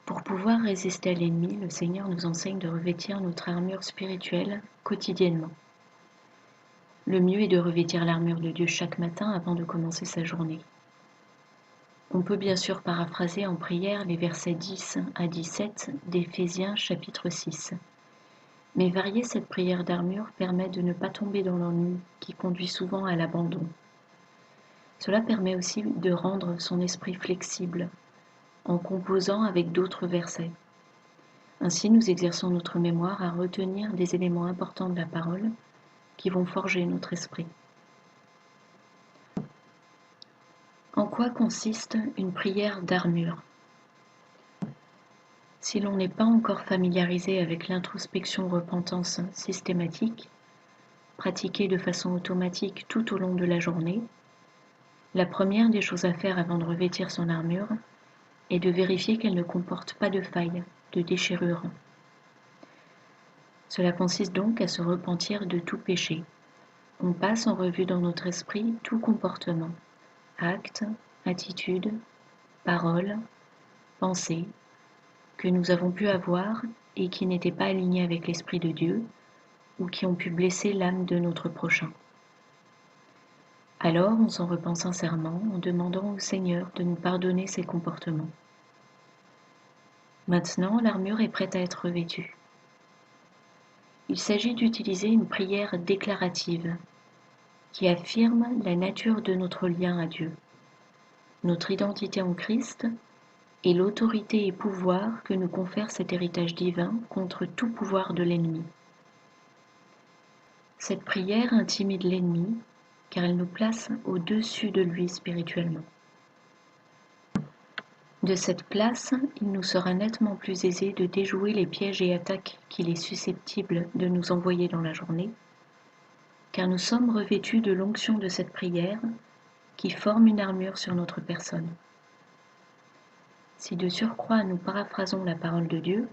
Pour pouvoir résister à l'ennemi, le Seigneur nous enseigne de revêtir notre armure spirituelle quotidiennement. Le mieux est de revêtir l'armure de Dieu chaque matin avant de commencer sa journée. On peut bien sûr paraphraser en prière les versets 10 à 17 d'Éphésiens chapitre 6. Mais varier cette prière d'armure permet de ne pas tomber dans l'ennui qui conduit souvent à l'abandon. Cela permet aussi de rendre son esprit flexible en composant avec d'autres versets. Ainsi, nous exerçons notre mémoire à retenir des éléments importants de la parole qui vont forger notre esprit. En quoi consiste une prière d'armure? Si l'on n'est pas encore familiarisé avec l'introspection-repentance systématique, pratiquée de façon automatique tout au long de la journée, la première des choses à faire avant de revêtir son armure est de vérifier qu'elle ne comporte pas de failles, de déchirures. Cela consiste donc à se repentir de tout péché. On passe en revue dans notre esprit tout comportement, acte, attitude, parole, pensée, que nous avons pu avoir et qui n'étaient pas alignés avec l'Esprit de Dieu ou qui ont pu blesser l'âme de notre prochain. Alors on s'en repent sincèrement en demandant au Seigneur de nous pardonner ces comportements. Maintenant, l'armure est prête à être revêtue. Il s'agit d'utiliser une prière déclarative qui affirme la nature de notre lien à Dieu, notre identité en Christ et l'autorité et pouvoir que nous confère cet héritage divin contre tout pouvoir de l'ennemi. Cette prière intimide l'ennemi car elle nous place au-dessus de lui spirituellement. De cette place, il nous sera nettement plus aisé de déjouer les pièges et attaques qu'il est susceptible de nous envoyer dans la journée, car nous sommes revêtus de l'onction de cette prière qui forme une armure sur notre personne. Si de surcroît nous paraphrasons la parole de Dieu,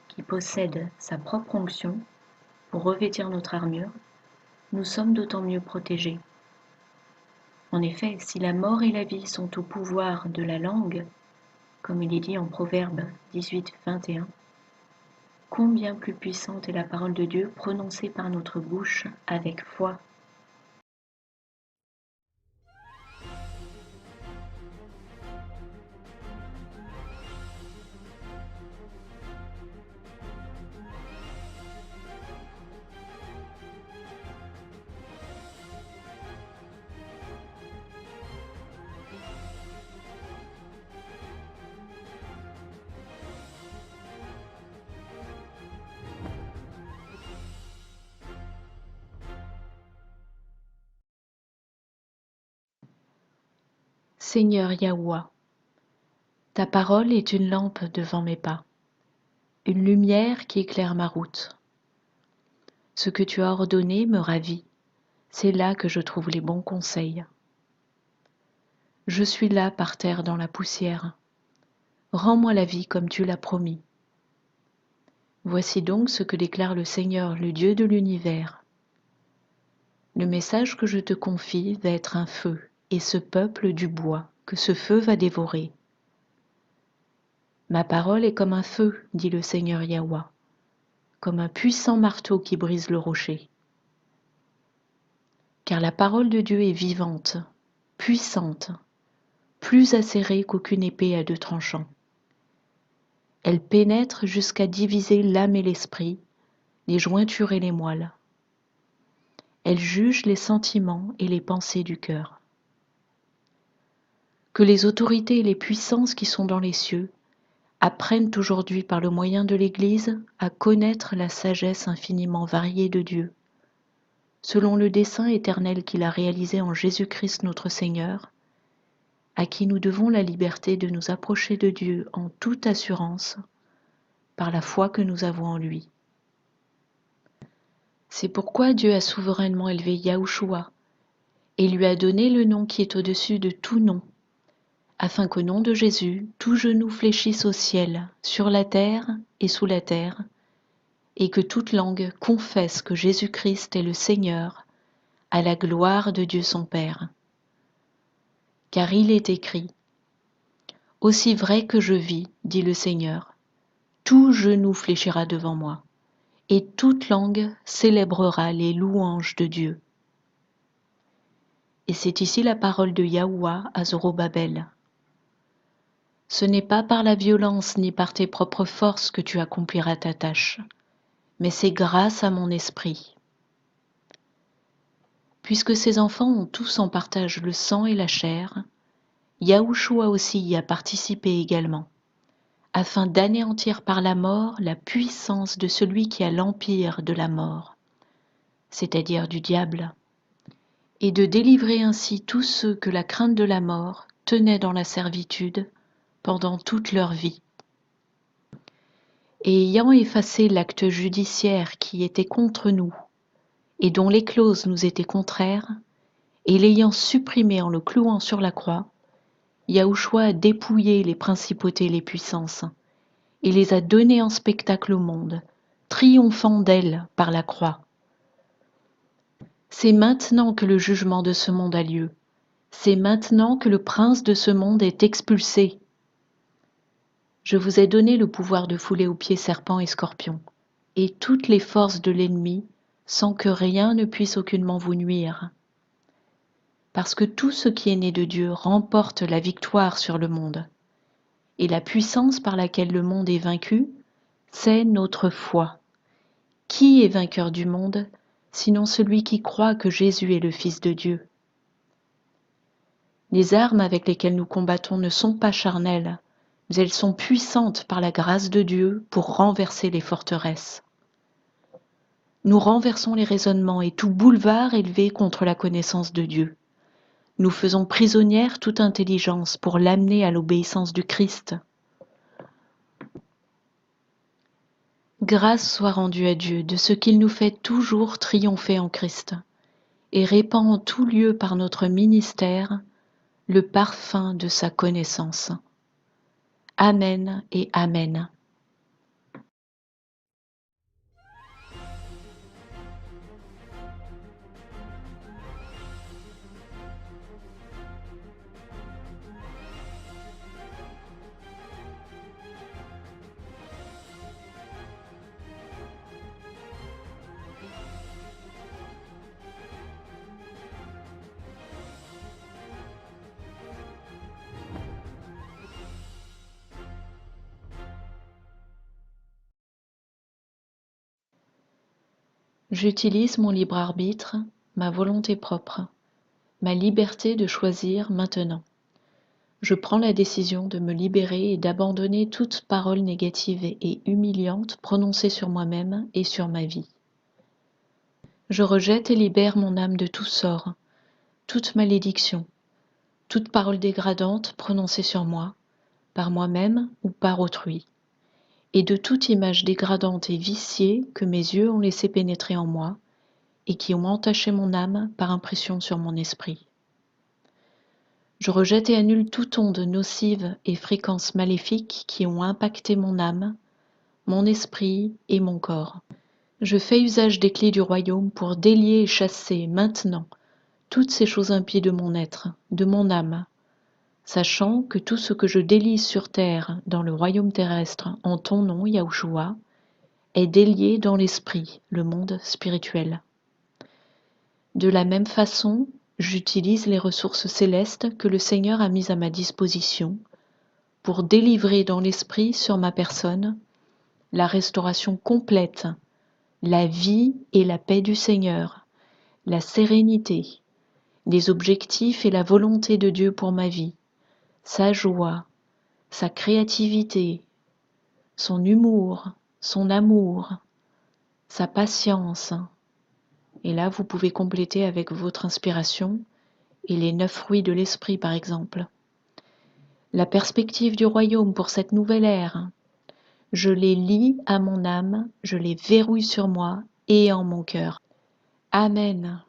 qui possède sa propre onction, pour revêtir notre armure, nous sommes d'autant mieux protégés. En effet, si la mort et la vie sont au pouvoir de la langue, comme il est dit en Proverbe 18, 21, combien plus puissante est la parole de Dieu prononcée par notre bouche avec foi. Seigneur Yahoua, ta parole est une lampe devant mes pas, une lumière qui éclaire ma route. Ce que tu as ordonné me ravit, c'est là que je trouve les bons conseils. Je suis là par terre dans la poussière. Rends-moi la vie comme tu l'as promis. Voici donc ce que déclare le Seigneur, le Dieu de l'univers. Le message que je te confie va être un feu, et ce peuple du bois que ce feu va dévorer. Ma parole est comme un feu, dit le Seigneur Yahoua, comme un puissant marteau qui brise le rocher. Car la parole de Dieu est vivante, puissante, plus acérée qu'aucune épée à deux tranchants. Elle pénètre jusqu'à diviser l'âme et l'esprit, les jointures et les moelles. Elle juge les sentiments et les pensées du cœur. Que les autorités et les puissances qui sont dans les cieux apprennent aujourd'hui par le moyen de l'Église à connaître la sagesse infiniment variée de Dieu, selon le dessein éternel qu'il a réalisé en Jésus-Christ notre Seigneur, à qui nous devons la liberté de nous approcher de Dieu en toute assurance par la foi que nous avons en lui. C'est pourquoi Dieu a souverainement élevé Yahushua et lui a donné le nom qui est au-dessus de tout nom, afin qu'au nom de Jésus, tout genou fléchisse au ciel, sur la terre et sous la terre, et que toute langue confesse que Jésus-Christ est le Seigneur, à la gloire de Dieu son Père. Car il est écrit : Aussi vrai que je vis, dit le Seigneur, tout genou fléchira devant moi, et toute langue célébrera les louanges de Dieu. Et c'est ici la parole de Yahuwah à Zorobabel. Ce n'est pas par la violence ni par tes propres forces que tu accompliras ta tâche, mais c'est grâce à mon esprit. Puisque ces enfants ont tous en partage le sang et la chair, Yahushua aussi y a participé également, afin d'anéantir par la mort la puissance de celui qui a l'empire de la mort, c'est-à-dire du diable, et de délivrer ainsi tous ceux que la crainte de la mort tenait dans la servitude pendant toute leur vie. Et ayant effacé l'acte judiciaire qui était contre nous, et dont les clauses nous étaient contraires, et l'ayant supprimé en le clouant sur la croix, Yahushua a dépouillé les principautés et les puissances, et les a données en spectacle au monde, triomphant d'elles par la croix. C'est maintenant que le jugement de ce monde a lieu. C'est maintenant que le prince de ce monde est expulsé. Je vous ai donné le pouvoir de fouler aux pieds serpents et scorpions, et toutes les forces de l'ennemi, sans que rien ne puisse aucunement vous nuire. Parce que tout ce qui est né de Dieu remporte la victoire sur le monde. Et la puissance par laquelle le monde est vaincu, c'est notre foi. Qui est vainqueur du monde, sinon celui qui croit que Jésus est le Fils de Dieu? Les armes avec lesquelles nous combattons ne sont pas charnelles, mais elles sont puissantes par la grâce de Dieu pour renverser les forteresses. Nous renversons les raisonnements et tout boulevard élevé contre la connaissance de Dieu. Nous faisons prisonnière toute intelligence pour l'amener à l'obéissance du Christ. Grâce soit rendue à Dieu de ce qu'il nous fait toujours triompher en Christ et répand en tout lieu par notre ministère le parfum de sa connaissance. Amen et Amen. J'utilise mon libre arbitre, ma volonté propre, ma liberté de choisir maintenant. Je prends la décision de me libérer et d'abandonner toute parole négative et humiliante prononcée sur moi-même et sur ma vie. Je rejette et libère mon âme de tout sort, toute malédiction, toute parole dégradante prononcée sur moi, par moi-même ou par autrui, et de toute image dégradante et viciée que mes yeux ont laissé pénétrer en moi et qui ont entaché mon âme par impression sur mon esprit. Je rejette et annule toute onde nocive et fréquences maléfiques qui ont impacté mon âme, mon esprit et mon corps. Je fais usage des clés du royaume pour délier et chasser maintenant toutes ces choses impies de mon être, de mon âme, sachant que tout ce que je délie sur terre dans le royaume terrestre en ton nom, Yahushua, est délié dans l'esprit, le monde spirituel. De la même façon, j'utilise les ressources célestes que le Seigneur a mises à ma disposition pour délivrer dans l'esprit sur ma personne la restauration complète, la vie et la paix du Seigneur, la sérénité, les objectifs et la volonté de Dieu pour ma vie, sa joie, sa créativité, son humour, son amour, sa patience. Et là, vous pouvez compléter avec votre inspiration et les 9 fruits de l'esprit, par exemple. La perspective du royaume pour cette nouvelle ère, je les lie à mon âme, je les verrouille sur moi et en mon cœur. Amen.